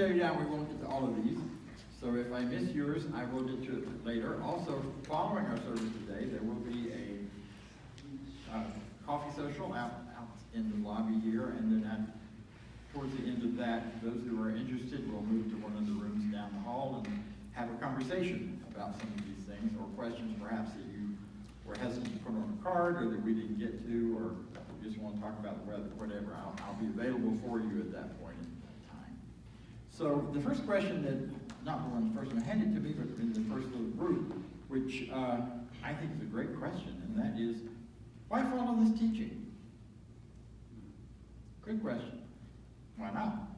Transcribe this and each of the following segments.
tell you now, we won't get to all of these. So if I miss yours, I will get to it later. Also, following our service today, there will be a coffee social out in the lobby here, and then towards the end of that, those who are interested will move to one of the rooms down the hall and have a conversation about some of these things, or questions perhaps that you were hesitant to put on a card, or that we didn't get to, or just want to talk about the weather, whatever. I'll be available for you at that point in time. So the first question that, not the one the person handed to me, but in the first little group, which I think is a great question, and that is, why follow this teaching? Good question. Why not?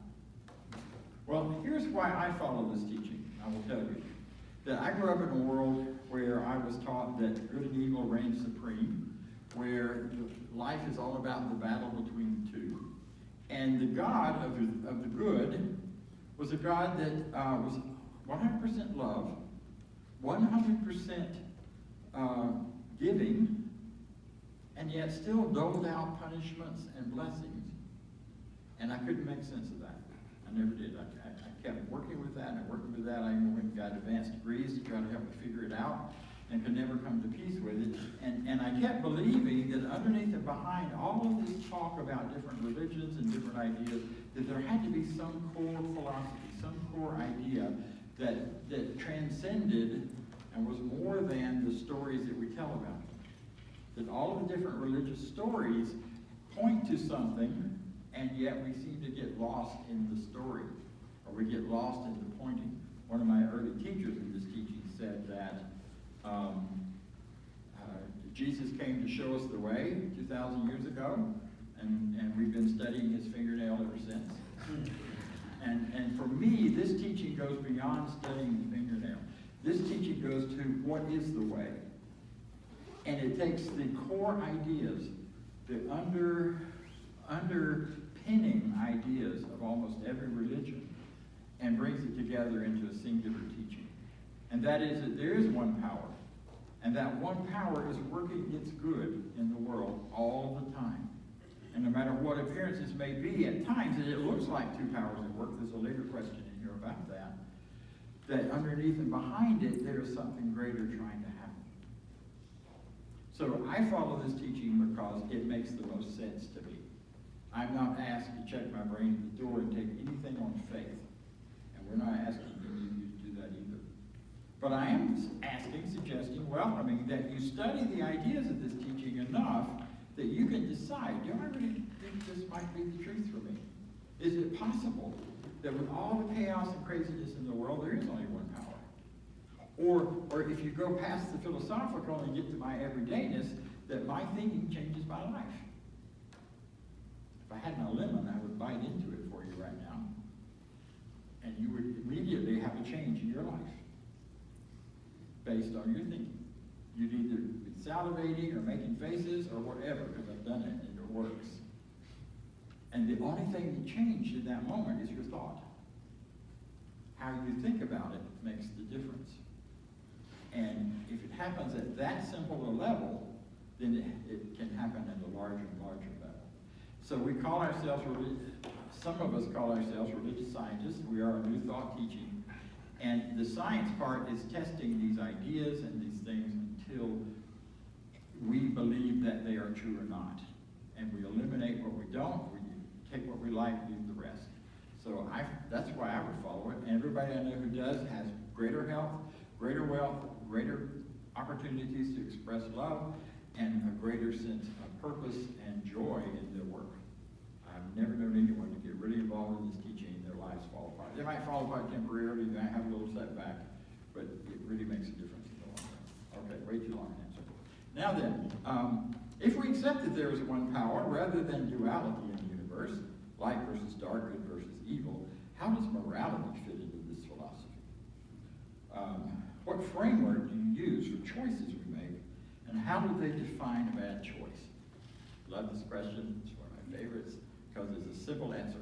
Well, here's why I follow this teaching. I will tell you that I grew up in a world where I was taught that good and evil reign supreme, where life is all about the battle between the two. And the God of the good was a God that was 100% love, 100% giving, and yet still doled out punishments and blessings. And I couldn't make sense of that. I never did. I kept working with that and working with that. I even went and got advanced degrees to try to help me figure it out, and could never come to peace with it. And I kept believing that underneath and behind all of this talk about different religions and different ideas, that there had to be some core philosophy, some core idea that transcended and was more than the stories that we tell about them. That all of the different religious stories point to something, and yet we seem to get lost in the story, or we get lost in the pointing. One of my early teachers in this teaching said that Jesus came to show us the way 2,000 years ago, and we've been studying his fingernail ever since. And for me, this teaching goes beyond studying the fingernail. This teaching goes to what is the way. And it takes the core ideas, the underpinning ideas of almost every religion, and brings it together into a singular teaching. And that is that there is one power. And that one power is working its good in the world all the time. And no matter what appearances may be, at times it looks like two powers at work. There's a later question in here about that. That underneath and behind it, there is something greater trying to happen. So I follow this teaching because it makes the most sense to me. I'm not asked to check my brain at the door and take anything on faith. And we're not asking you to do that either. But I am suggesting, welcoming, that you study the ideas of this teaching enough that you can decide, do I really think this might be the truth for me? Is it possible that with all the chaos and craziness in the world, there is only one power? Or if you go past the philosophical and get to my everydayness, that my thinking changes my life. If I had my lemon, I would bite into it for you right now. And you would immediately have a change in your life based on your thinking. You'd either be salivating or making faces or whatever, because I've done it and it works. And the only thing that changed in that moment is your thought. How you think about it makes the difference. And if it happens at that simple a level, then it can happen at a larger and larger level. So we call ourselves, some of us call ourselves religious scientists. We are a new thought teaching. And the science part is testing these ideas and these things until we believe that they are true or not. And we eliminate what we don't, we take what we like, leave the rest. So that's why I would follow it. And everybody I know who does has greater health, greater wealth, greater opportunities to express love, and a greater sense of purpose and joy in their work. I've never known anyone to get really involved in this teaching and their lives fall apart. They might fall apart temporarily, they might have a little setback, but it really makes a difference in the long run. Okay, way too long an answer. Now then, if we accept that there is one power rather than duality in the universe, light versus dark, good versus evil, how does morality fit into this philosophy? What framework do you use for choices we make, and how do they define a bad choice? Love this question. It's one of my favorites because it's a simple answer,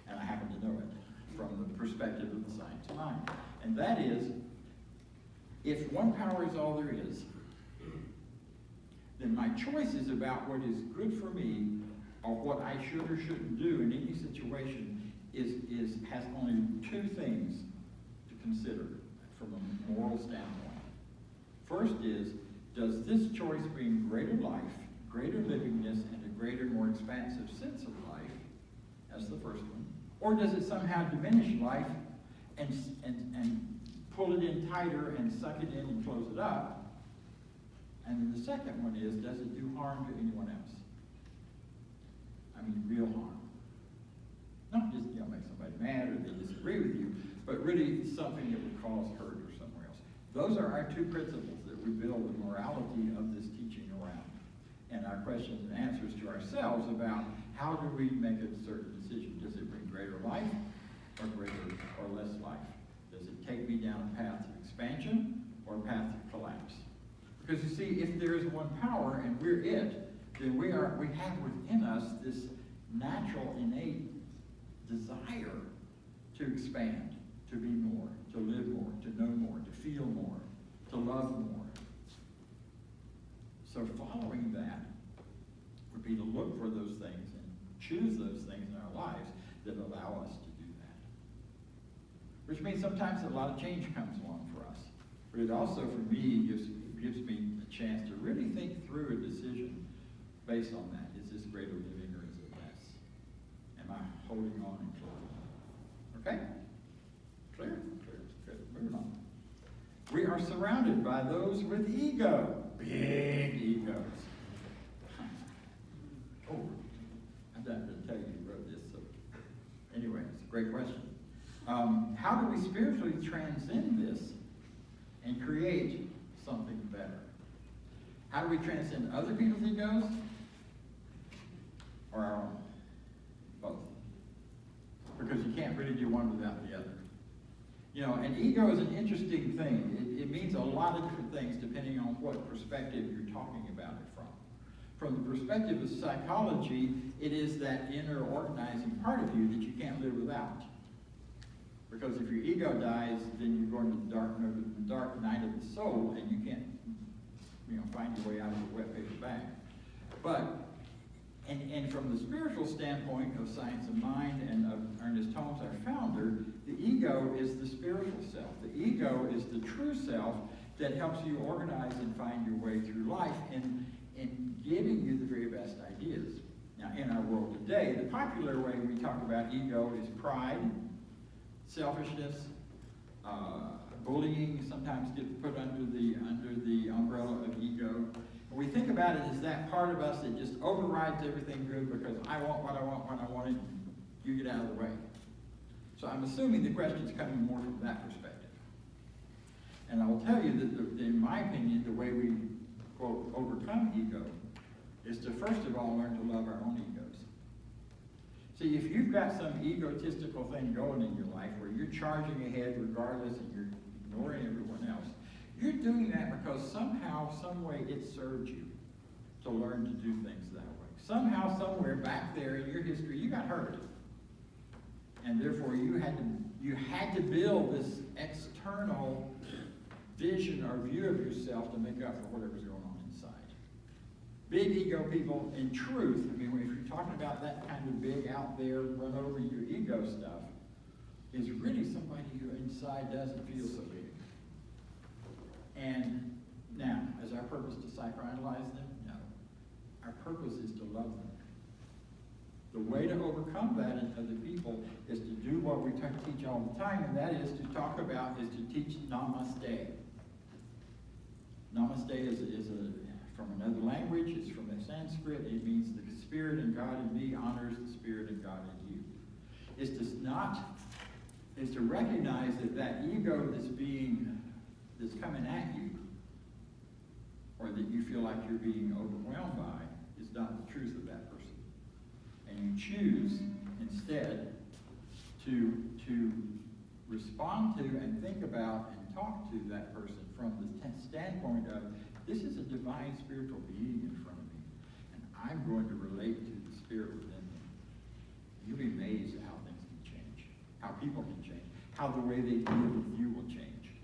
and I happen to know it from the perspective of the science mind. And that is, if one power is all there is, then my choices about what is good for me or what I should or shouldn't do in any situation has only two things to consider from a moral standpoint. First is, does this choice bring greater life, greater livingness, and a greater, more expansive sense of life? That's the first one. Or does it somehow diminish life and pull it in tighter and suck it in and close it up? And then the second one is, does it do harm to anyone else? I mean, real harm. Not just, make somebody mad or they disagree with you, but really something that would cause hurt or somewhere else. Those are our two principles that we build the morality of this teaching around. And our questions and answers to ourselves about how do we make a certain decision? Does it bring greater life or greater or less life? Does it take me down a path of expansion or a path of collapse? Because you see, if there is one power and we're it, then we have within us this natural, innate desire to expand, to be more, to live more, to know more, to feel more, to love more. So following that would be to look for those things and choose those things in our lives that allow us to do that. Which means sometimes a lot of change comes along for us. But it also, for me, gives me a chance to really think through a decision based on that. Is this greater living or is it less? Am I holding on and closing on? Okay? Clear? Clear. Good. Moving on. We are surrounded by those with ego. Big egos. Oh, I didn't tell you who wrote this. So anyway, it's a great question. How do we spiritually transcend this and create something better? How do we transcend other people's egos or our own? Both. Because you can't really do one without the other. An ego is an interesting thing. It means a lot of different things depending on what perspective you're talking about it from. From the perspective of psychology, it is that inner organizing part of you that you can't live without. Because if your ego dies, then you're going to the dark night of the soul, and you can't, find your way out of the wet paper bag. But, and from the spiritual standpoint of Science of Mind and of Ernest Holmes, our founder, the ego is the spiritual self. The ego is the true self that helps you organize and find your way through life and giving you the very best ideas. Now, in our world today, the popular way we talk about ego is pride, selfishness, bullying sometimes gets put under the umbrella of ego. And we think about it as that part of us that just overrides everything good because I want what I want when I want it, and you get out of the way. So I'm assuming the question's coming more from that perspective. And I will tell you that, in my opinion, the way we, quote, overcome ego is to first of all learn to love our own egos. See, if you've got some egotistical thing going in your life where you're charging ahead regardless and you're ignoring everyone else, you're doing that because somehow, some way it served you to learn to do things that way. Somehow, somewhere back there in your history, you got hurt. And therefore, you had to build this external vision or view of yourself to make up for whatever's going on inside. Big ego people, in truth, if you're talking about that kind of big out there, run over your ego stuff, is really somebody who inside doesn't feel so big. And now, is our purpose to psychoanalyze them? No. Our purpose is to love them. The way to overcome that in other people is to do what we teach all the time, and that is to teach namaste. Namaste is from another language. It's from the Sanskrit. It means the spirit in God in me honors the spirit in God in you. Is to recognize that ego that's coming at you, or that you feel like you're being overwhelmed by, is not the truth of that person. And you choose instead to respond to and think about and talk to that person from the standpoint of, this is a divine spiritual being in front of me, and I'm going to relate to the spirit within them. You'll be amazed at how things can change, how people can change, how the way they deal with you will change,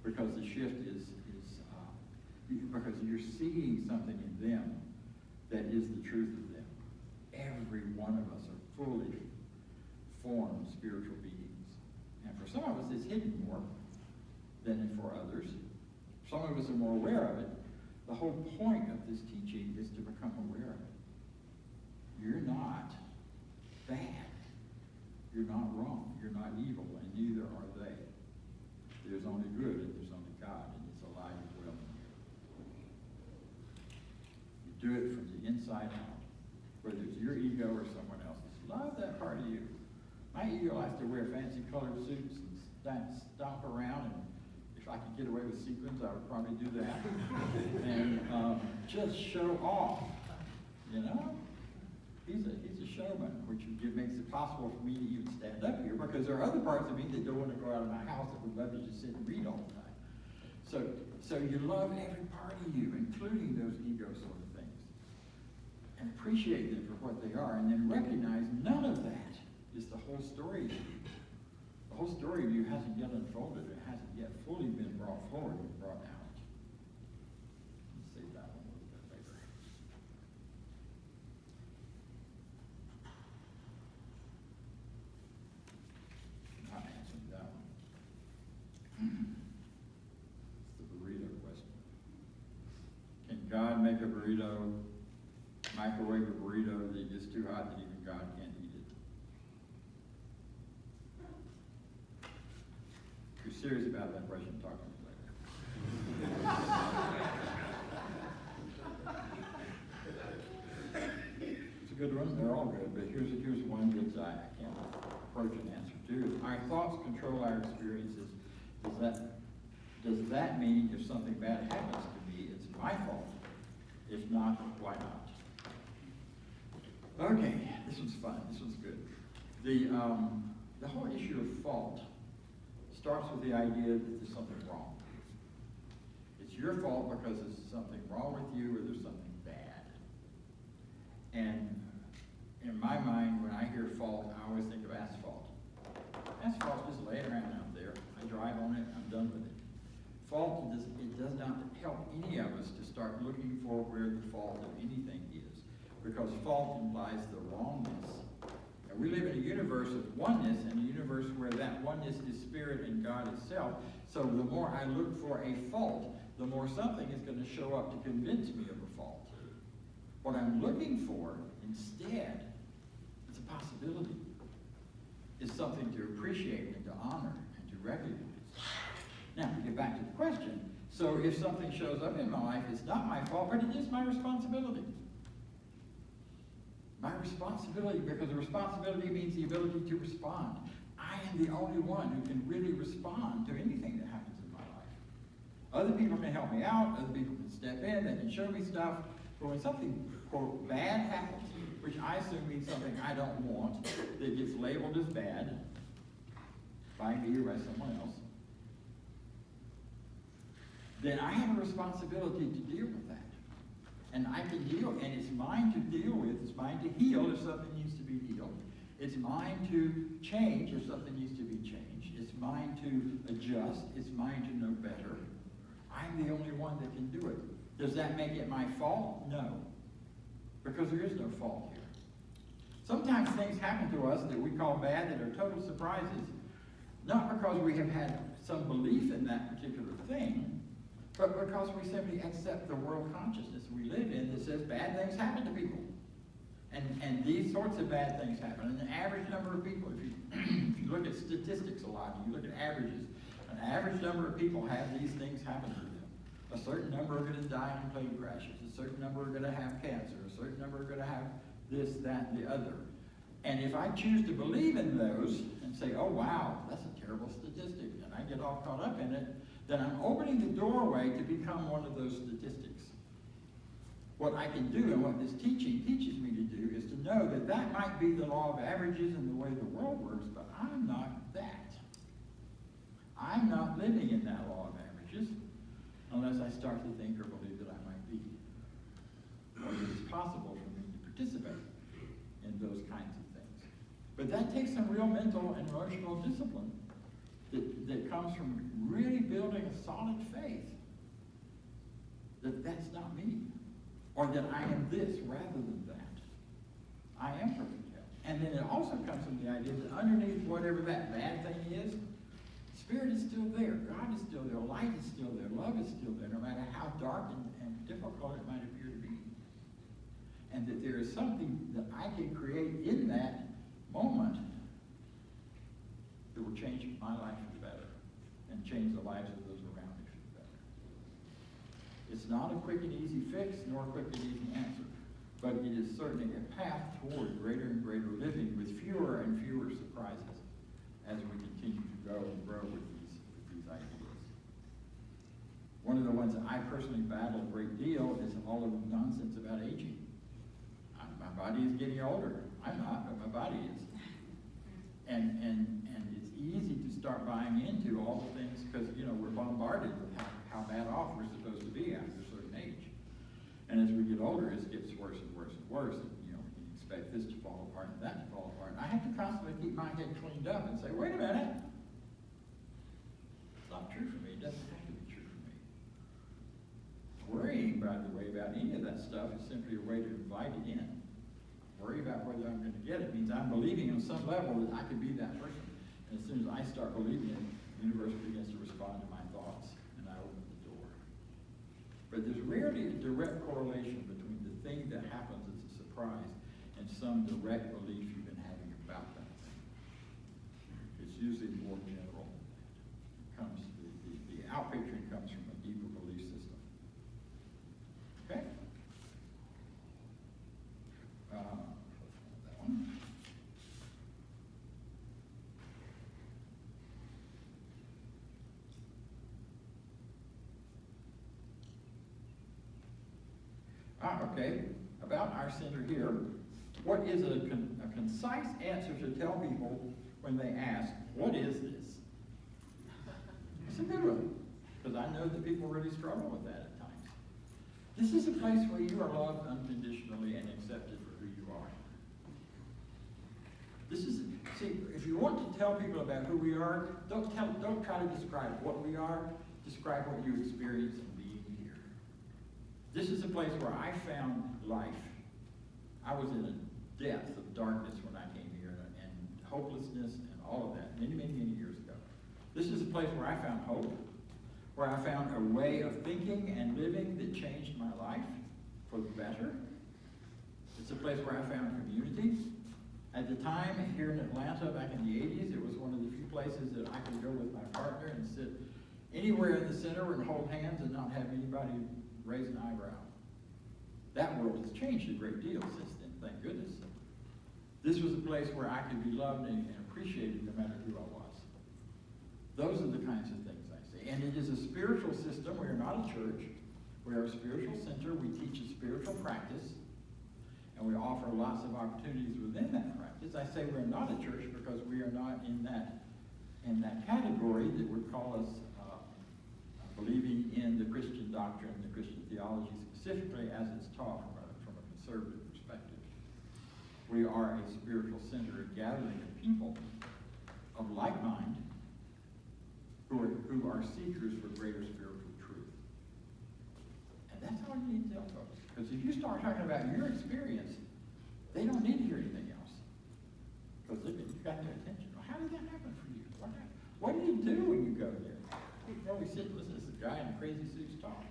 because the shift is because you're seeing something in them that is the truth of them. Every one of us are formed spiritual beings. And for some of us, it's hidden more than for others. Some of us are more aware of it. The whole point of this teaching is to become aware of it. You're not bad. You're not wrong. You're not evil, and neither are they. There's only good, and there's only God, and it's alive and well in you. You do it from the inside out, whether it's your ego or someone else's. Love that part of you. My ego likes to wear fancy colored suits and stomp around, and if I could get away with sequins, I would probably do that. And just show off, you know? He's a showman, which makes it possible for me to even stand up here, because there are other parts of me that don't want to go out of my house that would love to just sit and read all the time. So you love every part of you, including those ego sort of things, and appreciate them for what they are, and then recognize none of that is the whole story of you. The whole story of you hasn't yet unfolded. It hasn't yet fully been brought forward and brought out. Let's save that one a little bit later. Not answering that one. It's the burrito question. Can God make a burrito, microwave a burrito that gets too hot that even God can't eat it? If you're serious about that question, talk to me later. It's a good one. They're all good, but here's one that I can't approach an answer to. Our thoughts control our experiences. Does that mean if something bad happens to me, it's my fault? If not, why not? Okay, this one's fun. This one's good. The whole issue of fault starts with the idea that there's something wrong. It's your fault because there's something wrong with you or there's something bad. And in my mind, when I hear fault, I always think of asphalt. Asphalt's just laying around out there. I drive on it, I'm done with it. Fault, it does not help any of us to start looking for where the fault of anything is, because fault implies the wrongness. And we live in a universe of oneness, and a universe where that oneness is spirit and God itself. So the more I look for a fault, the more something is going to show up to convince me of a fault. What I'm looking for instead is a possibility, is something to appreciate and to honor and to recognize. Now, to get back to the question, so if something shows up in my life, it's not my fault, but it is my responsibility. My responsibility, because the responsibility means the ability to respond. I am the only one who can really respond to anything that happens in my life. Other people can help me out, other people can step in, they can show me stuff, but when something, quote, bad happens, which I assume means something I don't want, that gets labeled as bad by me or by someone else, then I have a responsibility to deal with that. And I can deal, and it's mine to deal with, it's mine to heal if something needs to be healed. It's mine to change if something needs to be changed. It's mine to adjust, it's mine to know better. I'm the only one that can do it. Does that make it my fault? No. Because there is no fault here. Sometimes things happen to us that we call bad that are total surprises, not because we have had some belief in that particular thing, but because we simply accept the world consciousness we live in that says bad things happen to people. And these sorts of bad things happen. And the average number of people, if you look at statistics a lot, you look at averages, an average number of people have these things happen to them. A certain number are going to die in plane crashes. A certain number are going to have cancer. A certain number are going to have this, that, and the other. And if I choose to believe in those and say, oh wow, that's a terrible statistic, and I get all caught up in it, then I'm opening the doorway to become one of those statistics. What I can do and what this teaching teaches me to do is to know that that might be the law of averages and the way the world works, but I'm not that. I'm not living in that law of averages unless I start to think or believe that I might be. Or that it's possible for me to participate in those kinds of things. But that takes some real mental and emotional discipline that comes from really building a solid faith that that's not me, or that I am this rather than that. I am perfect health. And then it also comes from the idea that underneath whatever that bad thing is, Spirit is still there. God is still there. Light is still there. Love is still there, no matter how dark and difficult it might appear to be. And that there is something that I can create in that moment that will change my life for the better and change the lives of those around me for the better. It's not a quick and easy fix, nor a quick and easy answer. But it is certainly a path toward greater and greater living with fewer and fewer surprises as we continue to go and grow with these ideas. One of the ones that I personally battle a great deal is all of the nonsense about aging. My body is getting older. I'm not, but my body is. And it's easy to start buying into all the things because, we're bombarded with how bad off we're supposed to be after a certain age. And as we get older, it gets worse and worse and worse. And, we can expect this to fall apart and that to fall apart. And I have to constantly keep my head cleaned up and say, wait a minute. It's not true for me. It doesn't have to be true for me. Worrying, by the way, about any of that stuff is simply a way to invite it in. Worry about whether I'm going to get it means I'm believing on some level that I could be that person. And as soon as I start believing it, the universe begins to respond to my thoughts, and I open the door. But there's rarely a direct correlation between the thing that happens as a surprise and some direct belief you've been having about that thing. It's usually more general. The outpicturing comes from a deeper belief system. Okay? That one. Okay. About our center here, what is a concise answer to tell people when they ask, what is this? It's a good one, because I know that people really struggle with that at times. This is a place where you are loved unconditionally and accepted for who you are. If you want to tell people about who we are, don't try to describe what we are, describe what you experience in being here. This is a place where I found life. I was in a depth of darkness when I came here, and hopelessness and all of that, many, many, many years ago. This is a place where I found hope, where I found a way of thinking and living that changed my life for the better. It's a place where I found community. At the time, here in Atlanta, back in the 80s, it was one of the few places that I could go with my partner and sit anywhere in the center and hold hands and not have anybody raise an eyebrow. That world has changed a great deal since then, thank goodness. This was a place where I could be loved and appreciated no matter who I was. Those are the kinds of things I say. And it is a spiritual system. We are not a church. We are a spiritual center. We teach a spiritual practice. And we offer lots of opportunities within that practice. I say we're not a church because we are not in that category that would call us believing in the Christian doctrine, the Christian theology, specifically as it's taught from a conservative perspective. We are a spiritual center, a gathering of people of like mind who are seekers for greater spiritual truth. And that's all you need to tell folks. Because if you start talking about your experience, they don't need to hear anything else. Because you've got their attention. Well, how did that happen for you? What do you do when you go there? We sit and listen to this guy in crazy suits talk.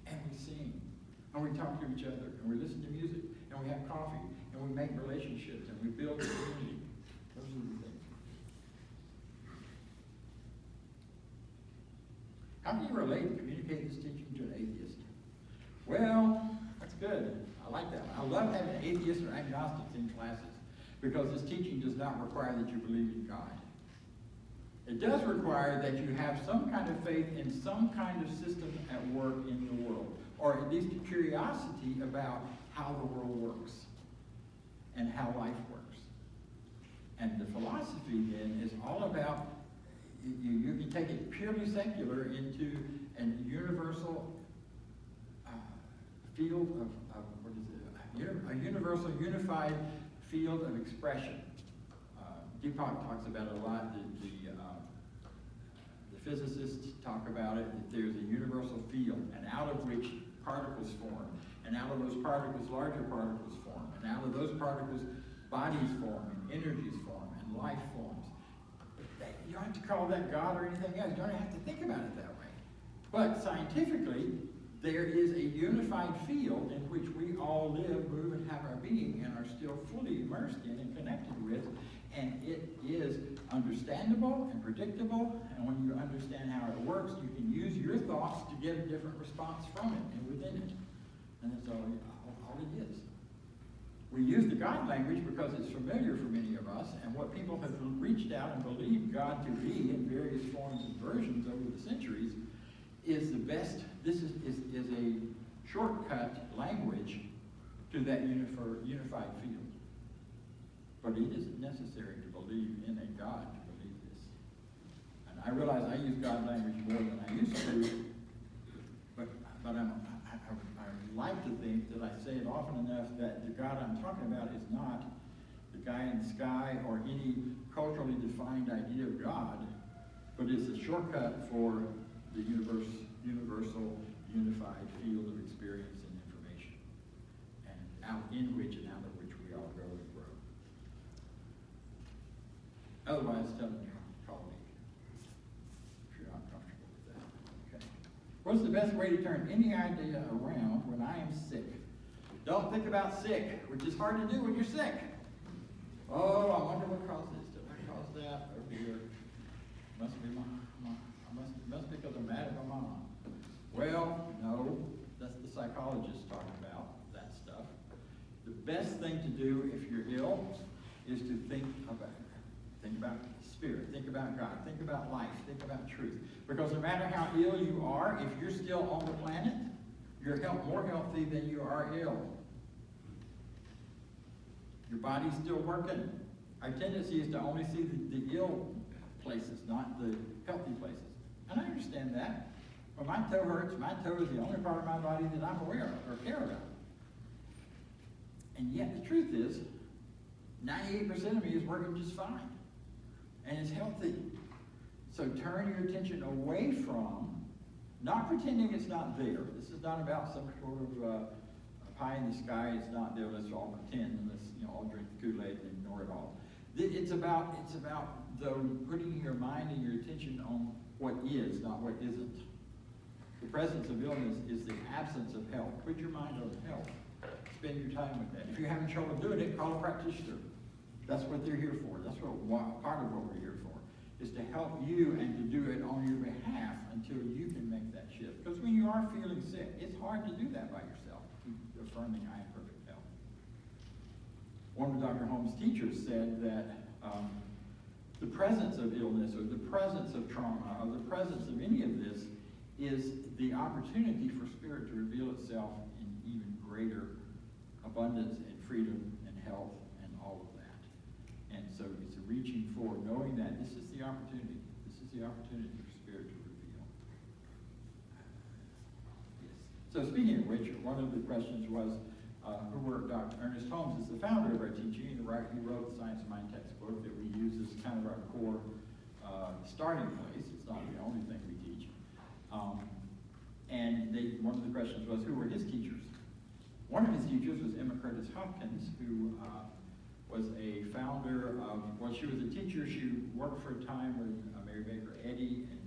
And we sing. And we talk to each other. And we listen to music. And we have coffee. And we make relationships. And we build a community. Those are the things. How do you relate and communicate this teaching to an atheist? Well, that's good. I like that one. I love having atheists or agnostics in classes because this teaching does not require that you believe in God. It does require that you have some kind of faith in some kind of system at work in the world, or at least a curiosity about how the world works and how life works. And the philosophy then is all about, you can take it purely secular into a universal field of what is it? A universal, unified field of expression. Deepak talks about it a lot. The physicists talk about it, that there's a universal field, and out of which particles form. And out of those particles, larger particles form. And out of those particles, bodies form, and energies form, and life forms. You don't have to call that God or anything else. You don't have to think about it that way. But scientifically, there is a unified field in which we all live, move, and have our being, and are still fully immersed in and connected with. And it is understandable and predictable. And when you understand how it works, you can use your thoughts to get a different response from it and within it. And that's all it is. We use the God language because it's familiar for many of us, and what people have reached out and believed God to be in various forms and versions over the centuries is the best. This is a shortcut language to that unified field. But it isn't necessary to believe in a God to believe this. And I realize I use God language more than I used to, but I like to think that I say it often enough that the God I'm talking about is not the guy in the sky or any culturally defined idea of God, but it's a shortcut for the universal, unified field of experience and information, and out in which and out of which we all go and grow. Otherwise, tell me, call me if you're not comfortable with that. Okay. What's the best way to turn any idea around when I am sick? Don't think about sick, which is hard to do when you're sick. Oh, I wonder what caused this. Did I cause that? Oh dear. Must be must be because I'm mad at my mom. Well, no, that's the psychologist talking about that stuff. The best thing to do if you're ill is to think about spirit, think about God, think about life, think about truth. Because no matter how ill you are, if you're still on the planet, you're more healthy than you are ill. Your body's still working. Our tendency is to only see the ill places, not the healthy places. And I understand that. When my toe hurts, my toe is the only part of my body that I'm aware of or care about. And yet the truth is, 98% of me is working just fine. And it's healthy. So turn your attention away from, not pretending it's not there. This is not about some sort of pie in the sky. It's not there. Let's all pretend and let's all drink the Kool-Aid and ignore it all. It's about putting your mind and your attention on what is, not what isn't. The presence of illness is the absence of health. Put your mind on health. Spend your time with that. If you're having trouble doing it, call a practitioner. That's what they're here for. That's part of what we're here for, is to help you and to do it on your behalf until you can make that shift. Because when you are feeling sick, it's hard to do that by yourself, keep affirming I am perfect health. One of Dr. Holmes' teachers said that the presence of illness or the presence of trauma or the presence of any of this is the opportunity for spirit to reveal itself in even greater abundance and freedom and health and all of that. And so it's a reaching for knowing that this is the opportunity. This is the opportunity for spirit to reveal. Yes. So speaking of which, one of the questions was, who were Dr. Ernest Holmes is the founder of our teaching. He wrote the Science of Mind textbook that we use as kind of our core starting place. It's not the only thing we teach. One of the questions was, who were his teachers? One of his teachers was Emma Curtis Hopkins, who was a founder of, well, she was a teacher. She worked for a time with Mary Baker Eddy in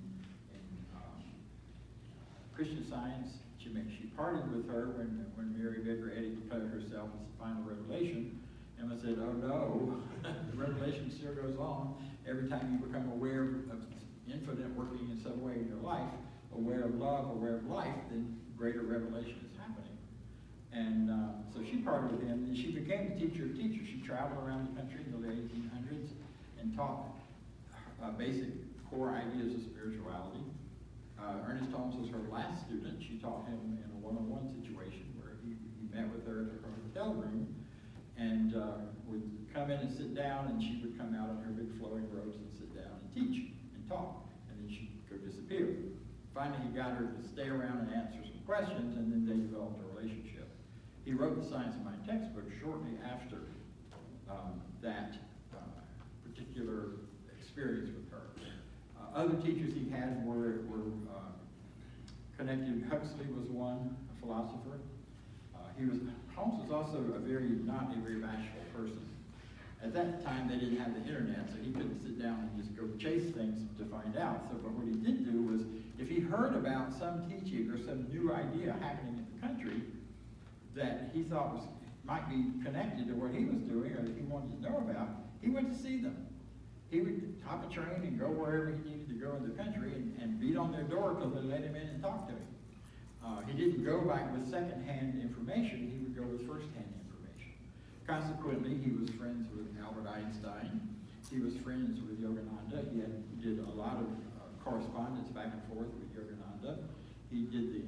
Christian Science. She partied with her when Mary Baker Eddy declared herself as the final revelation. Emma said, oh no, the revelation still goes on. Every time you become aware of infinite working in some way in your life, aware of love, aware of life, then greater revelation is happening. And so she parted with him, and she became the teacher of teachers. She traveled around the country in the late 1800s and taught basic core ideas of spirituality. Ernest Holmes was her last student. She taught him in a one-on-one situation where he met with her at her hotel room and would come in and sit down, and she would come out in her big flowing robes and sit down and teach and talk, and then she'd go disappear. Finally, he got her to stay around and answer some questions, and then they developed a relationship. He wrote the Science of Mind textbook shortly after that particular experience with her. Other teachers he had were connected. Huxley was one, a philosopher. Holmes was also not a very bashful person. At that time, they didn't have the internet, so he couldn't sit down and just go chase things to find out. So, but what he did do was, if he heard about some teaching or some new idea happening in the country that he thought might be connected to what he was doing or that he wanted to know about, he went to see them. He would hop a train and go wherever he needed to go in the country and beat on their door till they let him in and talk to him. He didn't go back with second-hand information, he would go with first-hand information. Consequently, he was friends with Albert Einstein. He was friends with Yogananda. He did a lot of correspondence back and forth with Yogananda. He did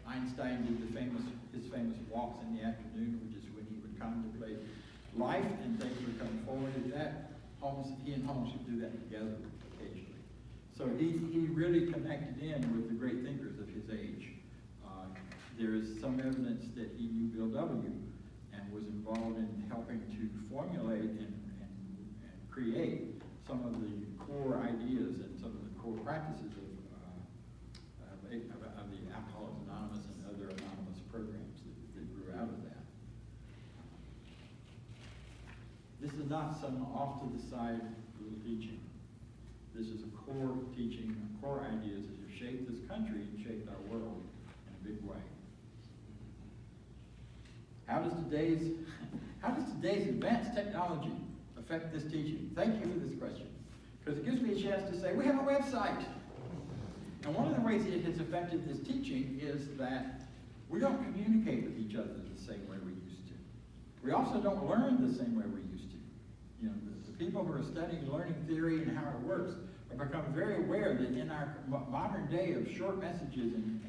Einstein did his famous walks in the afternoon, which is when he would contemplate life and things would come forward at that. He and Holmes would do that together occasionally. So he really connected in with the great thinkers of his age. There is some evidence that he knew Bill W. and was involved in helping to formulate and create some of the core ideas and some of the core practices of the Alcoholics Anonymous and other anonymous programs that grew out of that. This is not some off-to-the-side little teaching. This is a core teaching, core ideas that have shaped this country and shaped our world in a big way. How does today's advanced technology affect this teaching? Thank you for this question, because it gives me a chance to say we have a website. And one of the ways it has affected this teaching is that we don't communicate with each other the same way we used to. We also don't learn the same way we used to. You know, the people who are studying learning theory and how it works have become very aware that in our modern day of short messages and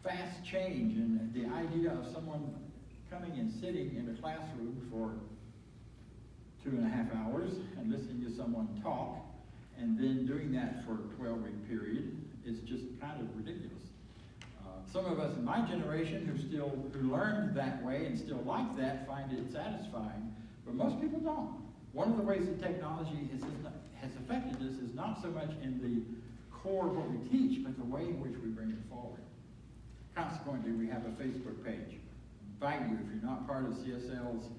fast change and the idea of someone coming and sitting in a classroom for 2.5 hours and listening to someone talk and then doing that for a 12-week period is just kind of ridiculous. Some of us in my generation who learned that way and still like that find it satisfying, but most people don't. One of the ways that technology has affected us is not so much in the core of what we teach, but the way in which we bring it forward. Consequently, we have a Facebook page. I invite you, if you're not part of CSL's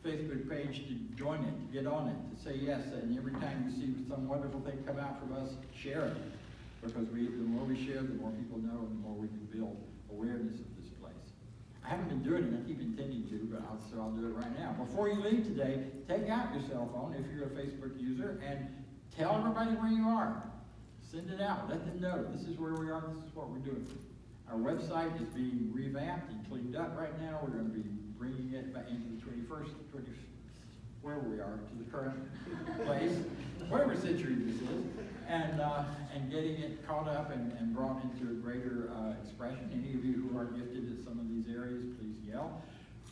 Facebook page, to join it, to get on it, to say yes, and every time you see some wonderful thing come out from us, share it. Because the more we share, the more people know, and the more we can build awareness of this place. I haven't been doing it, I keep intending to, but I'll do it right now. Before you leave today, take out your cell phone if you're a Facebook user and tell everybody where you are. Send it out, let them know this is where we are, this is what we're doing. Our website is being revamped and cleaned up right now. We're going to be bringing it back into the 21st, where we are, to the current place, whatever century this is, and getting it caught up and brought into a greater expression. Any of you who are gifted at some of these areas, please yell.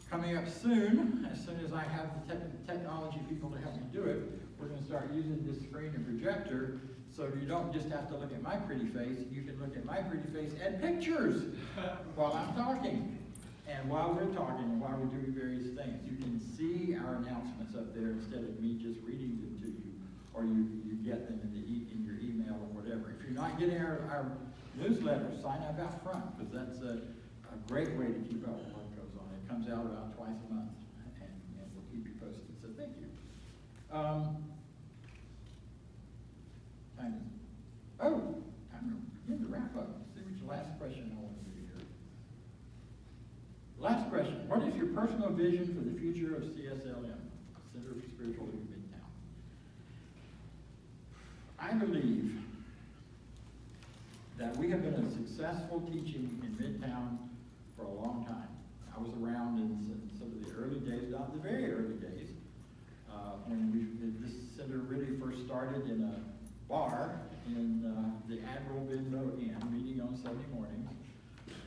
Coming up soon as I have the technology people to help me do it, we're going to start using this screen and projector so you don't just have to look at my pretty face, you can look at my pretty face and pictures while I'm talking. And while we're talking and while we're doing various things, you can see our announcements up there instead of me just reading them to you, or you get them in your email or whatever. If you're not getting our newsletter, sign up out front, because that's a great way to keep up with what goes on. It comes out about twice a month, and we'll keep you posted. So thank you. Time to begin to wrap up. See what your last question I want to do here. Last question. What is your personal vision for the future of CSLM, Center for Spiritual Living Midtown? I believe that we have been a successful teaching in Midtown for a long time. I was around in some of the early days, not the very early days, when this center really first started in a bar in the Admiral Benbow Inn, meeting on Sunday mornings,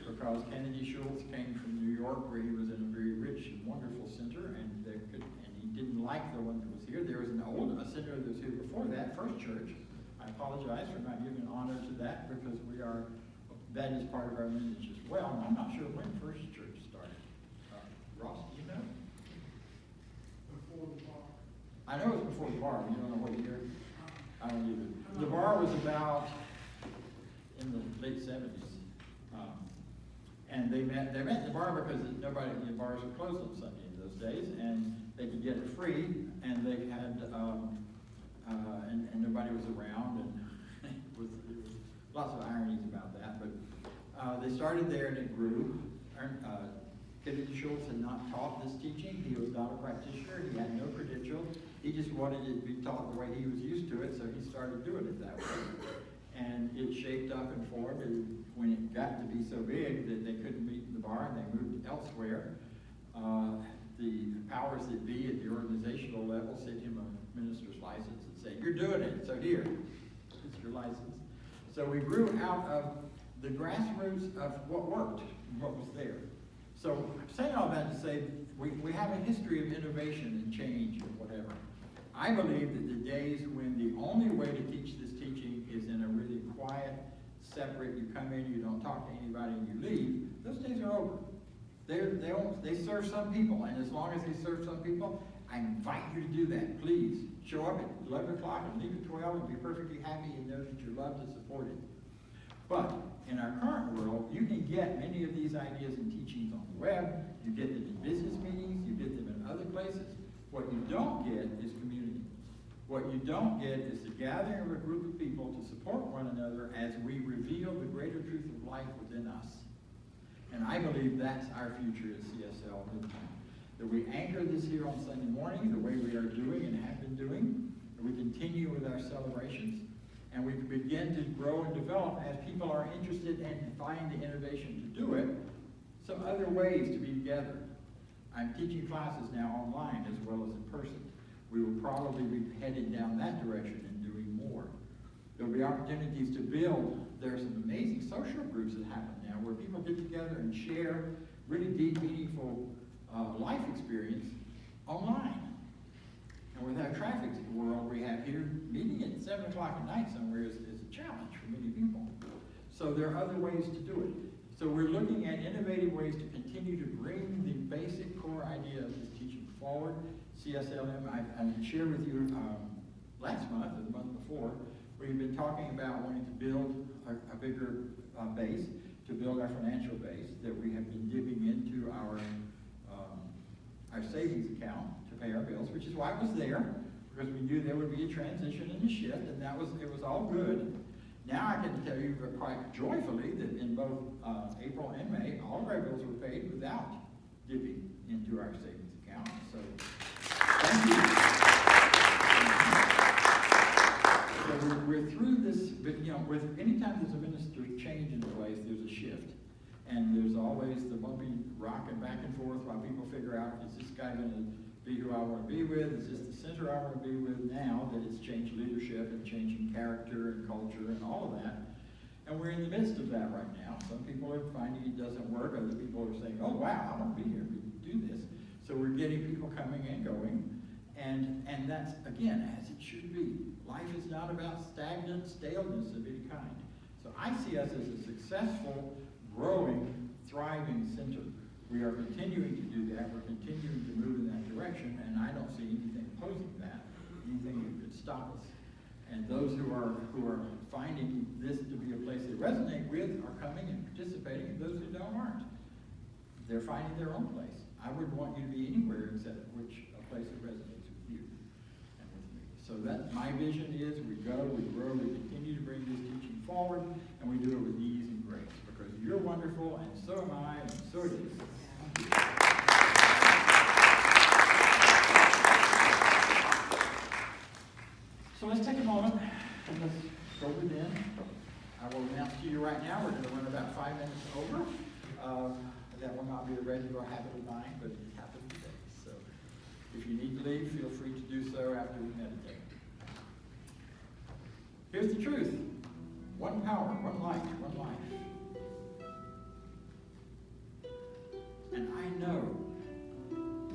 because Kennedy Schultz came from New York, where he was in a very rich and wonderful center, and he didn't like the one that was here. There was a center that was here before that, First Church. I apologize for not giving honor to that, because that is part of our lineage as well. And I'm not sure when First Church started. Ross, do you know? Before the bar. I know it was before the bar, but you don't know what year? I don't either. The bar was about in the late 70s. And they met in the bar because the bars were closed on Sunday in those days, and they could get it free, and they had, and nobody was around, and it was lots of ironies about that, but they started there and it grew. Kennedy Schultz had not taught this teaching. He was not a practitioner. He had no credential. He just wanted it to be taught the way he was used to it, so he started doing it that way. And it shaped up and formed, and when it got to be so big that they couldn't meet in the bar and they moved elsewhere, the powers that be at the organizational level sent him a minister's license and said, "You're doing it, so here, it's your license." So we grew out of the grassroots of what worked, what was there. So I'm saying all that to say we have a history of innovation and change and whatever. I believe that the days when the only way to teach this teaching is in a really quiet, separate, you come in, you don't talk to anybody, and you leave, those days are over. They serve some people, and as long as they serve some people, I invite you to do that. Please show up at 11 o'clock and leave at 12 and be perfectly happy and know that you're loved and supported. But in our current world, you can get many of these ideas and teachings on the web. You get them in business meetings. You get them in other places. What you don't get is community. What you don't get is the gathering of a group of people to support one another as we reveal the greater truth of life within us. And I believe that's our future at CSL Midtown. That we anchor this here on Sunday morning the way we are doing and have been doing. That we continue with our celebrations. And we begin to grow and develop as people are interested and find the innovation to do it, some other ways to be together. I'm teaching classes now online as well as in person. We will probably be headed down that direction and doing more. There'll be opportunities to build. There are some amazing social groups that happen now where people get together and share really deep, meaningful life experience online. And with our traffic world we have here, meeting at 7 o'clock at night somewhere is a challenge for many people. So there are other ways to do it. So we're looking at innovative ways to continue to bring the basic core idea of this teaching forward. CSLM, I shared with you last month or the month before, we've been talking about wanting to build a bigger base, to build our financial base, that we have been dipping into our savings account to pay our bills, which is why I was there, because we knew there would be a transition and a shift, and it was all good. Now I can tell you quite joyfully that in both April and May, all of our bills were paid without dipping into our savings account. So thank you. So we're through this, but with anytime there's a minister change in place, there's a shift. And there's always the bumpy rocking back and forth while people figure out, is this guy going to be who I want to be with? Is this the center I want to be with now that it's changed leadership and changing character and culture and all of that? And we're in the midst of that right now. Some people are finding it doesn't work. Other people are saying, oh, wow, I want to be here. We can do this. So we're getting people coming and going. And that's, again, as it should be. Life is not about stagnant staleness of any kind. So I see us as a successful, growing, thriving center. We are continuing to do that. We're continuing to move in that direction, and I don't see anything opposing that, anything that could stop us. And those who are finding this to be a place they resonate with are coming and participating, and those who don't aren't. They're finding their own place. I wouldn't want you to be anywhere except a place that resonates with you and with me. So that my vision is we go, we grow, we continue to bring this teaching forward, and we do it with ease and grace. Because you're wonderful, and so am I, and so it is. So let's take a moment and let's go within. I will announce to you right now we're going to run about 5 minutes over. That will not be a regular habit of mine, but it happened today. So if you need to leave, feel free to do so after we meditate. Here's the truth. One power, one light, one life. And I know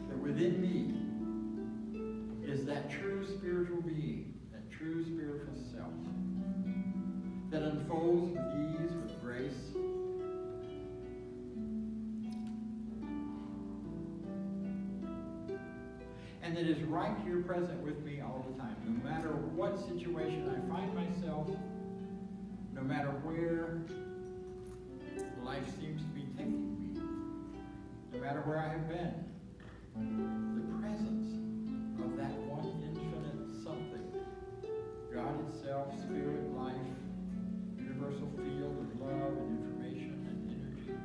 that within me is that true spiritual being, that true spiritual self, that unfolds with ease, with grace, and that is right here present with me all the time. No matter what situation I find myself, no matter where life seems to be taking me, matter where I have been, the presence of that one infinite something, God itself, spirit, life, universal field of love and information and energy.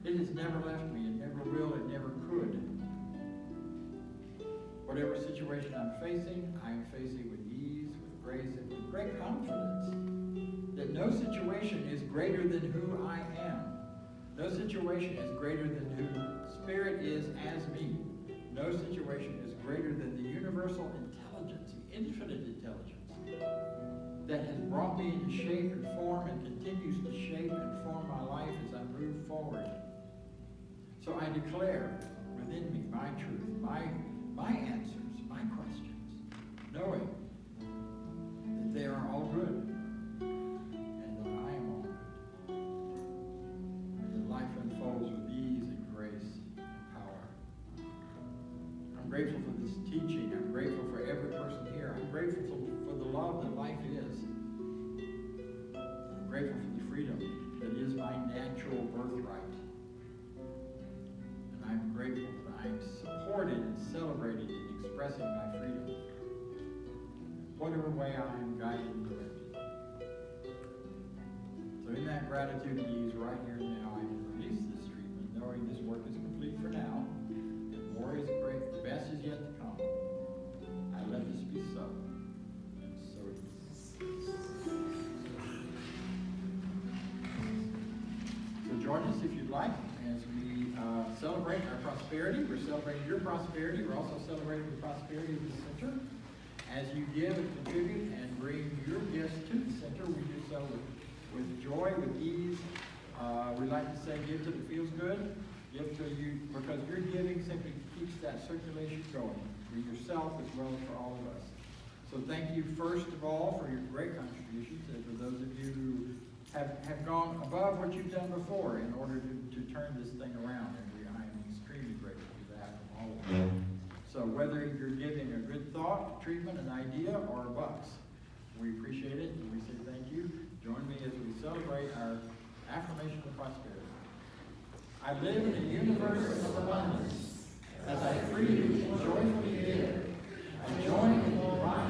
It has never left me, it never will, it never could. Whatever situation I'm facing, I am facing with ease, with grace, and with great confidence that no situation is greater than who I am. No situation is greater than who Spirit is as me. No situation is greater than the universal intelligence, the infinite intelligence, that has brought me into shape and form and continues to shape and form my life as I move forward. So I declare within me my truth, my answers, my questions, knowing that they are all good and that I am all good. And that life unfolds with ease and grace and power. I'm grateful for this teaching. I'm grateful for every person here. I'm grateful for the love that life is. I'm grateful for the freedom that is my natural birthright. And I'm grateful that I'm supported and celebrated in expressing my freedom, whatever way I am guided and directed. So in that gratitude and ease right here and now, I can release this treatment, knowing this work is complete for now, and more is great, the best is yet to come. I let this be so. And so it is. So join us if you'd like as we celebrate our prosperity. We're celebrating your prosperity. We're also celebrating the prosperity of the center. As you give and contribute and bring your gifts to the center, we do so with joy, with ease. We like to say, give till it feels good. Give till you, because your giving simply keeps that circulation going for yourself as well as for all of us. So thank you first of all for your great contributions, and for those of you who have gone above what you've done before in order to turn this thing around. And I am extremely grateful for that from all of you. So whether you're giving a good thought, treatment, an idea, or bucks, we appreciate it and we say thank you. Join me as we celebrate our affirmation of prosperity. I live in a universe of abundance as I freely and joyfully give. I join in the